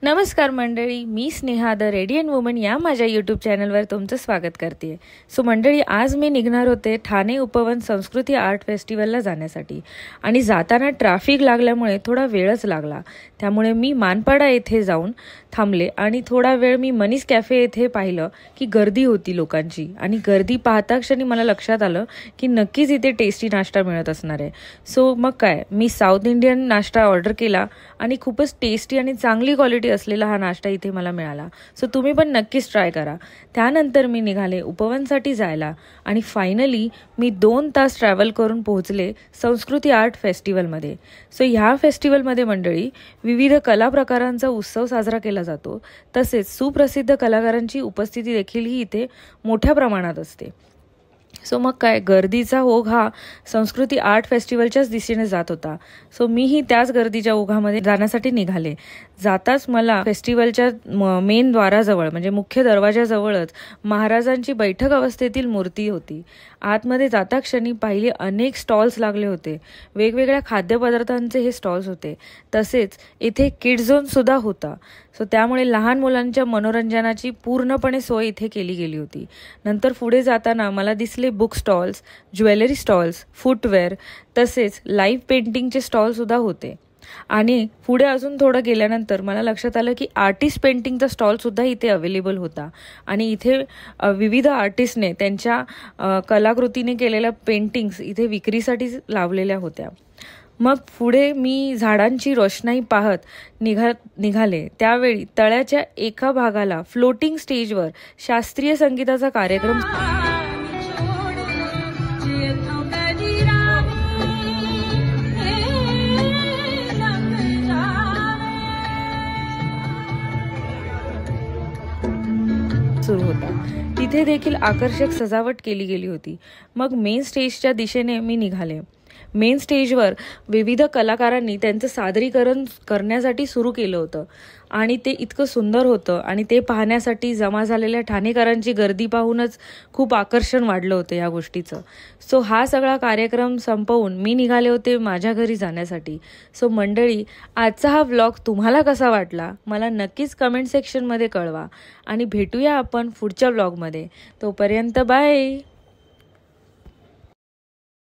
नमस्कार मंडळी, मी Sneha the radiant woman या माझ्या यूट्यूब चॅनलवर तुमचं स्वागत करते. सो मंडळी, आज मी निघणार होते ठाणे उपवन संस्कृती आर्ट फेस्टिवलला जाण्यासाठी आणि जाताना ट्रॅफिक लागल्यामुळे थोडा वेळच लागला. त्यामुळे मी मानपाडा येथे जाऊन थांबले आणि थोडा वेळ मी मनीष कॅफे येथे पाहिलं की गर्दी होती लोकांची आणि गर्दी पाहता क्षणी मला लक्षात आलं की नक्कीच इथे टेस्टी नाश्ता मिळत असणार आहे. सो मग काय, मी साऊथ इंडियन नाश्ता ऑर्डर केला आणि खूपच टेस्टी आणि चांगली क्वालिटी असलेला हा नाश्ता इथे मला मिळाला. सो तुम्ही पण नक्कीच ट्राय करा. त्यानंतर मी निघाले उपवनसाठी जायला आणि फायनली मी 2 तास ट्रॅव्हल करून पोहोचले संस्कृती आर्ट फेस्टिवलमध्ये. सो ह्या फेस्टिवलमध्ये मंडळी विविध कला प्रकारांचा उत्सव साजरा केला जातो. तसेच सुप्रसिद्ध कलाकारांची उपस्थिती देखील ही इथे मोठ्या प्रमाणात असते. सो मग काय, गर्दीचा ओघ हा संस्कृती आर्ट फेस्टिवलच्याच दिशेने जात होता. सो मीही त्याच गर्दीच्या ओघामध्ये जाण्यासाठी निघाले. जाताच मला फेस्टिवलच्या मेन द्वाराजवळ म्हणजे मुख्य दरवाजाजवळच महाराजांची बैठक अवस्थेतील मूर्ती होती. आतमध्ये जाता क्षणी पाहिले अनेक स्टॉल्स लागले होते. वेगवेगळ्या खाद्यपदार्थांचे हे स्टॉल्स होते. तसेच इथे किड झोन सुद्धा होता. सो त्यामुळे लहान मुलांच्या मनोरंजनाची पूर्णपणे सोय इथे केली गेली होती. नंतर पुढे जाताना मला दिसले book stalls, jewellery stalls, footwear तसेच लाईव्ह पेंटिंगचे स्टॉलसुद्धा होते. आणि पुढे अजून थोडं गेल्यानंतर मला लक्षात आलं की आर्टिस्ट पेंटिंगचा स्टॉलसुद्धा इथे अवेलेबल होता आणि इथे विविध आर्टिस्टने त्यांच्या कलाकृतीने केलेल्या पेंटिंग्स इथे विक्रीसाठी लावलेल्या होत्या. मग पुढे मी झाडांची रोषणाई पाहत निघाले. त्यावेळी तळ्याच्या एका भागाला फ्लोटिंग स्टेजवर शास्त्रीय संगीताचा कार्यक्रम सुरू होता. तिथे देखील आकर्षक सजावट केली गेली होती. मग मेन स्टेजच्या दिशेने मी निघाले. मेन स्टेजवर विविध कलाकारांनी त्यांचं सादरीकरण करण्यासाठी सुरू केलं होतं आणि ते इतकं सुंदर होतं आणि ते पाहण्यासाठी जमा झालेल्या ठाणेकरांची गर्दी पाहूनच खूप आकर्षण वाढलं होतं या गोष्टीचं. सो हा सगळा कार्यक्रम संपवून मी निघाले होते माझ्या घरी जाण्यासाठी. सो मंडळी, आजचा हा व्लॉग तुम्हाला कसा वाटला मला नक्कीच कमेंट सेक्शनमध्ये कळवा आणि भेटूया आपण पुढच्या व्लॉगमध्ये. तोपर्यंत बाय.